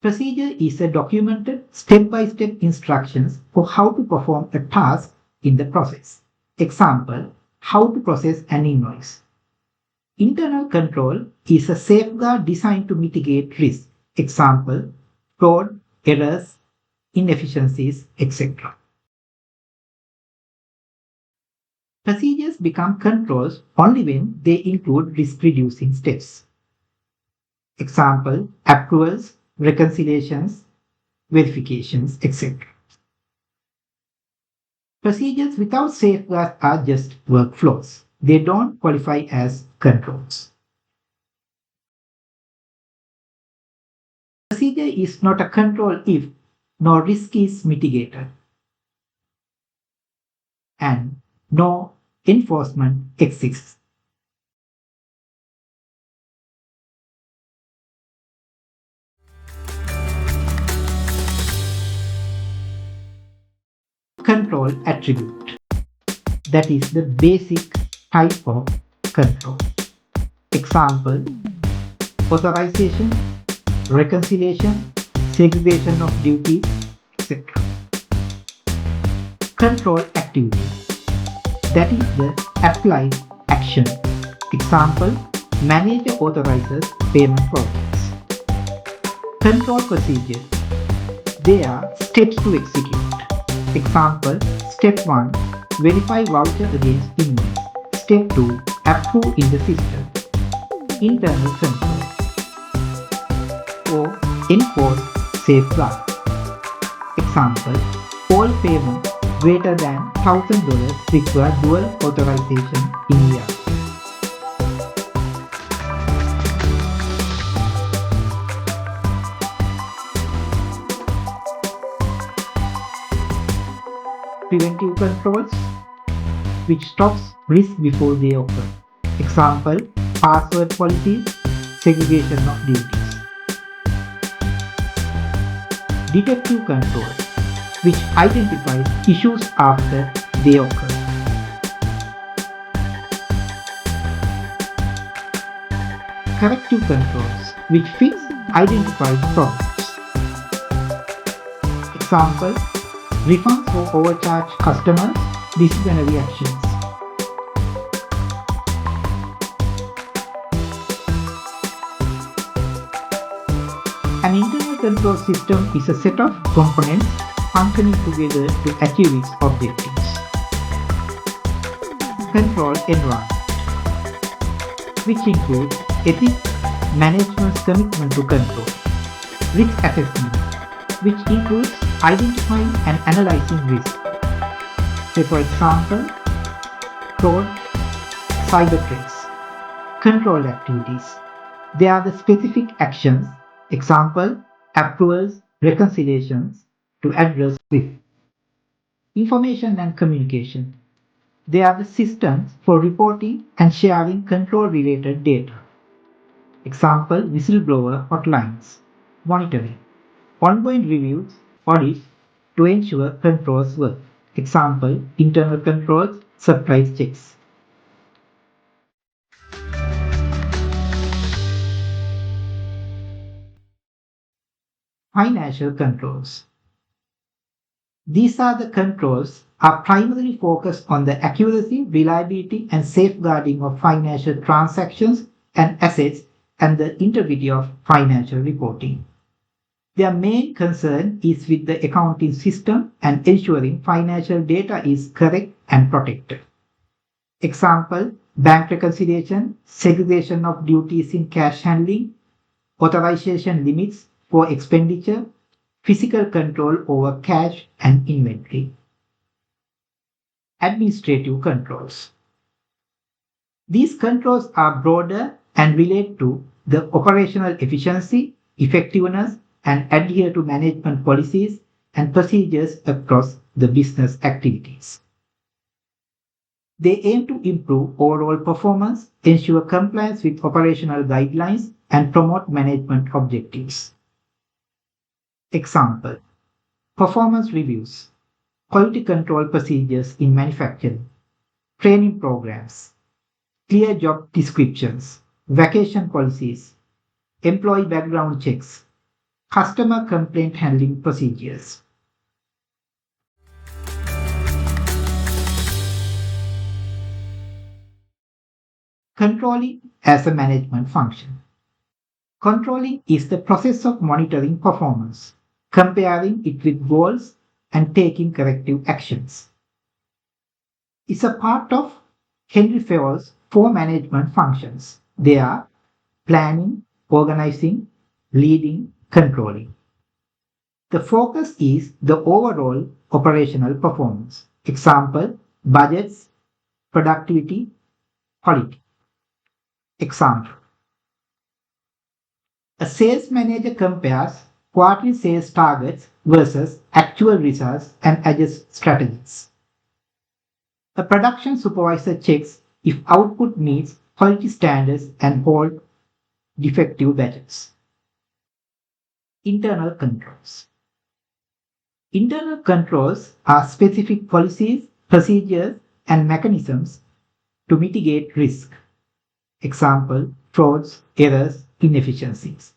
Procedure is a documented step-by-step instructions for how to perform a task in the process. Example, how to process an invoice. Internal control is a safeguard designed to mitigate risk. Example, fraud, errors, inefficiencies, etc. Procedures become controls only when they include risk-reducing steps. Example, approvals, reconciliations, verifications, etc. Procedures without safeguards are just workflows. They don't qualify as controls. Procedure is not a control if no risk is mitigated and no enforcement exists. Control attribute. That is the basic type of control. Example, authorization, reconciliation, segregation of duties, etc. Control activity. That is the applied action. Example, manager authorizes payment process. Control procedure. They are steps to execute. Example, step 1, verify voucher against invoice. Step 2, approve in the system. Internal control. Or enforce safeguard. Example, all payments greater than $1,000 require dual authorization in year. Preventive controls, which stops risk before they occur. Example, password policies, segregation of duties. Detective controls, which identifies issues after they occur. Corrective controls, which fix identified problems. Example, refunds for overcharged customers, disciplinary actions. An internal control system is a set of components functioning together to achieve its objectives. Control environment, which includes ethics, management's commitment to control. Risk assessment, which includes identifying and analyzing risk. Say for example, fraud, cyber threats. Control activities. They are the specific actions, example, approvals, reconciliations, to address risk. Information and communication. They are the systems for reporting and sharing control-related data. Example, whistleblower hotlines. Monitoring. Ongoing reviews, audits to ensure controls work. Example, internal controls, surprise checks. Financial controls. These are the controls are primarily focused on the accuracy, reliability, and safeguarding of financial transactions and assets and the integrity of financial reporting. Their main concern is with the accounting system and ensuring financial data is correct and protected. Example, bank reconciliation, segregation of duties in cash handling, authorization limits for expenditure, physical control over cash and inventory. Administrative controls. These controls are broader and relate to the operational efficiency, effectiveness, and adhere to management policies and procedures across the business activities. They aim to improve overall performance, ensure compliance with operational guidelines, and promote management objectives. Example, performance reviews, quality control procedures in manufacturing, training programs, clear job descriptions, vacation policies, employee background checks, Customer complaint handling procedures. Controlling as a management function. Controlling is the process of monitoring performance, comparing it with goals, and taking corrective actions. It's a part of Henry Fayol's four management functions. They are planning, organizing, leading, controlling. The focus is the overall operational performance. Example, budgets, productivity, quality. Example, a sales manager compares quarterly sales targets versus actual results and adjusts strategies. A production supervisor checks if output meets quality standards and holds defective batches. Internal controls. Internal controls are specific policies, procedures, and mechanisms to mitigate risk. Example, frauds, errors, inefficiencies.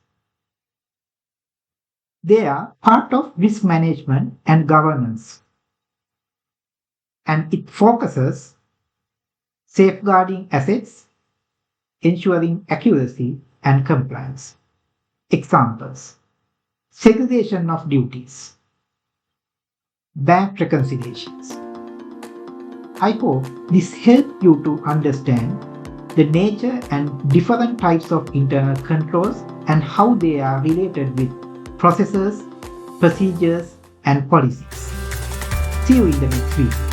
They are part of risk management and governance, and it focuses safeguarding assets, ensuring accuracy and compliance. Examples, segregation of duties, bank reconciliations. I hope this helped you to understand the nature and different types of internal controls and how they are related with processes, procedures, and policies. See you in the next video.